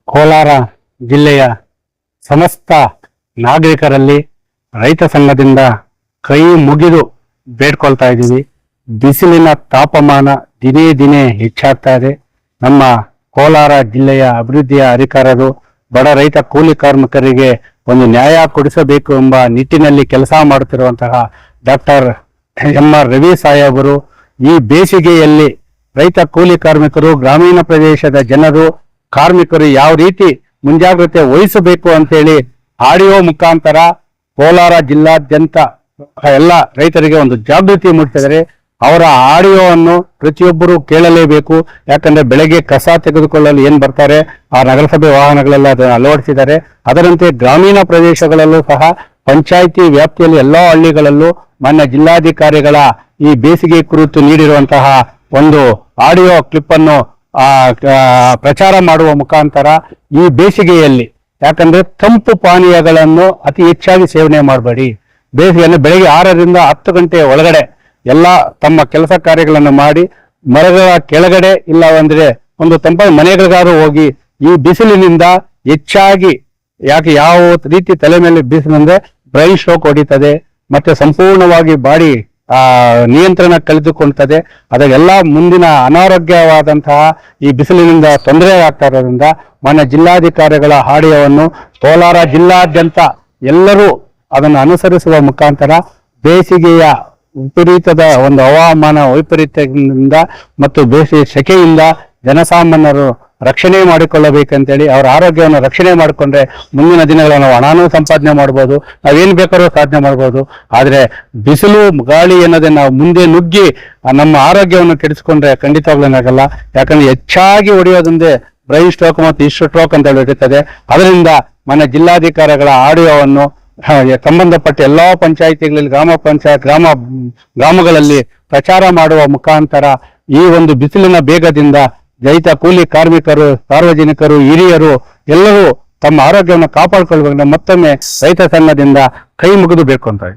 ಕೋಲಾರ ಜಿಲ್ಲೆಯ ಸಮಸ್ತ ನಾಗರಿಕರಲ್ಲಿ ರೈತ ಸಂಘದಿಂದ ಕೈ ಮುಗಿದು ಬೇಡ್ಕೊಳ್ತಾ ಇದ್ದೀವಿ. ಬಿಸಿಲಿನ ತಾಪಮಾನ ದಿನೇ ದಿನೇ ಹೆಚ್ಚಾಗ್ತಾ ಇದೆ. ನಮ್ಮ ಕೋಲಾರ ಜಿಲ್ಲೆಯ ಅಭಿವೃದ್ಧಿಯ ಅಧಿಕಾರರು ಬಡ ರೈತ ಕೂಲಿ ಕಾರ್ಮಿಕರಿಗೆ ಒಂದು ನ್ಯಾಯ ಕೊಡಿಸಬೇಕು ಎಂಬ ನಿಟ್ಟಿನಲ್ಲಿ ಕೆಲಸ ಮಾಡುತ್ತಿರುವಂತಹ ಡಾಕ್ಟರ್ MR ರವಿ ಸಾಹೇಬರು ಈ ಬೇಸಿಗೆಯಲ್ಲಿ ರೈತ ಕೂಲಿ ಕಾರ್ಮಿಕರು, ಗ್ರಾಮೀಣ ಪ್ರದೇಶದ ಜನರು, ಕಾರ್ಮಿಕರು ಯಾವ ರೀತಿ ಮುಂಜಾಗ್ರತೆ ವಹಿಸಬೇಕು ಅಂತೇಳಿ ಆಡಿಯೋ ಮುಖಾಂತರ ಕೋಲಾರ ಜಿಲ್ಲಾದ್ಯಂತ ಎಲ್ಲ ರೈತರಿಗೆ ಒಂದು ಜಾಗೃತಿ ಮೂಡಿಸಿದರೆ ಅವರ ಆಡಿಯೋವನ್ನು ಪ್ರತಿಯೊಬ್ಬರು ಕೇಳಲೇಬೇಕು. ಯಾಕಂದ್ರೆ ಬೆಳಗ್ಗೆ ಕಸ ತೆಗೆದುಕೊಳ್ಳಲು ಏನ್ ಬರ್ತಾರೆ ಆ ನಗರಸಭೆ ವಾಹನಗಳೆಲ್ಲ ಅದನ್ನು ಅಳವಡಿಸಿದ್ದಾರೆ. ಅದರಂತೆ ಗ್ರಾಮೀಣ ಪ್ರದೇಶಗಳಲ್ಲೂ ಸಹ ಪಂಚಾಯಿತಿ ವ್ಯಾಪ್ತಿಯಲ್ಲಿ ಎಲ್ಲಾ ಹಳ್ಳಿಗಳಲ್ಲೂ ಮಾನ್ಯ ಜಿಲ್ಲಾಧಿಕಾರಿಗಳ ಈ ಬೇಸಿಗೆ ಕುರಿತು ನೀಡಿರುವಂತಹ ಒಂದು ಆಡಿಯೋ ಕ್ಲಿಪ್ ಅನ್ನು ಪ್ರಚಾರ ಮಾಡುವ ಮುಖಾಂತರ ಈ ಬೇಸಿಗೆಯಲ್ಲಿ, ಯಾಕಂದ್ರೆ ತಂಪು ಪಾನೀಯಗಳನ್ನು ಅತಿ ಹೆಚ್ಚಾಗಿ ಸೇವನೆ ಮಾಡಬೇಡಿ. ಬೇಸಿಗೆಯನ್ನು ಬೆಳಗ್ಗೆ 6ರಿಂದ 10 ಗಂಟೆಯ ಒಳಗಡೆ ಎಲ್ಲ ತಮ್ಮ ಕೆಲಸ ಕಾರ್ಯಗಳನ್ನು ಮಾಡಿ ಮರಗಳ ಕೆಳಗಡೆ ಇಲ್ಲವಂದ್ರೆ ಒಂದು ತಂಪಾದ ಮನೆಗಳಿಗಾದ್ರೂ ಹೋಗಿ ಈ ಬಿಸಿಲಿನಿಂದ ಹೆಚ್ಚಾಗಿ, ಯಾಕೆ ಯಾವ ರೀತಿ ತಲೆ ಮೇಲೆ ಬಿಸಿಲಿನಿಂದ ಬ್ರೈನ್ ಸ್ಟ್ರೋಕ್ ಹೊಡಿತದೆ, ಮತ್ತೆ ಸಂಪೂರ್ಣವಾಗಿ ಬಾಡಿ ನಿಯಂತ್ರಣ ಕಳೆದುಕೊಳ್ತದೆ. ಅದಕ್ಕೆಲ್ಲ ಮುಂದಿನ ಅನಾರೋಗ್ಯವಾದಂತಹ ಈ ಬಿಸಿಲಿನಿಂದ ತೊಂದರೆ ಆಗ್ತಾ ಇರೋದ್ರಿಂದ ಮಾನ್ಯ ಜಿಲ್ಲಾಧಿಕಾರಿಗಳ ಆಡಿಯೋವನ್ನು ಕೋಲಾರ ಜಿಲ್ಲಾದ್ಯಂತ ಎಲ್ಲರೂ ಅದನ್ನು ಅನುಸರಿಸುವ ಮುಖಾಂತರ ಬೇಸಿಗೆಯ ವಿಪರೀತದ ಒಂದು ಹವಾಮಾನ ವೈಪರೀತ್ಯದಿಂದ ಮತ್ತು ಬೇಸಿಗೆ ಸೆಕೆಯಿಂದ ಜನಸಾಮಾನ್ಯರು ರಕ್ಷಣೆ ಮಾಡಿಕೊಳ್ಳಬೇಕಂತೇಳಿ ಅವರ ಆರೋಗ್ಯವನ್ನು ರಕ್ಷಣೆ ಮಾಡಿಕೊಂಡ್ರೆ ಮುಂದಿನ ದಿನಗಳಲ್ಲಿ ನಾವು ಹಣನೂ ಸಂಪಾದನೆ ಮಾಡ್ಬೋದು, ನಾವೇನು ಬೇಕಾದ್ರೂ ಸಾಧನೆ ಮಾಡ್ಬೋದು. ಆದರೆ ಬಿಸಿಲು ಗಾಳಿ ಅನ್ನೋದೇ ನಾವು ಮುಂದೆ ನುಗ್ಗಿ ನಮ್ಮ ಆರೋಗ್ಯವನ್ನು ಕೆಡಿಸ್ಕೊಂಡ್ರೆ ಖಂಡಿತವಾಗ್ಲೇನಾಗಲ್ಲ. ಯಾಕಂದ್ರೆ ಹೆಚ್ಚಾಗಿ ಹೊಡೆಯೋದಂದ್ರೆ ಬ್ರೈನ್ ಸ್ಟ್ರೋಕ್ ಮತ್ತು ಈ ಸ್ಟ್ರೋಕ್ ಅಂತ ಹೇಳಿರ್ತದೆ. ಅದರಿಂದ ಮನೆ ಜಿಲ್ಲಾಧಿಕಾರಿಗಳ ಆಡಿಯೋವನ್ನು ಸಂಬಂಧಪಟ್ಟ ಎಲ್ಲಾ ಪಂಚಾಯಿತಿಗಳಲ್ಲಿ ಗ್ರಾಮಗಳಲ್ಲಿ ಪ್ರಚಾರ ಮಾಡುವ ಮುಖಾಂತರ ಈ ಒಂದು ಬಿಸಿಲಿನ ಬೇಗದಿಂದ ರೈತ ಕೂಲಿ ಕಾರ್ಮಿಕರು, ಸಾರ್ವಜನಿಕರು, ಹಿರಿಯರು ಎಲ್ಲರೂ ತಮ್ಮ ಆರೋಗ್ಯವನ್ನು ಕಾಪಾಡಿಕೊಳ್ಬೇಕು. ಮತ್ತೊಮ್ಮೆ ರೈತ ಸಂಘದಿಂದ ಕೈ ಮುಗಿದು ಬೇಡ್ಕೊಂತಾರೆ.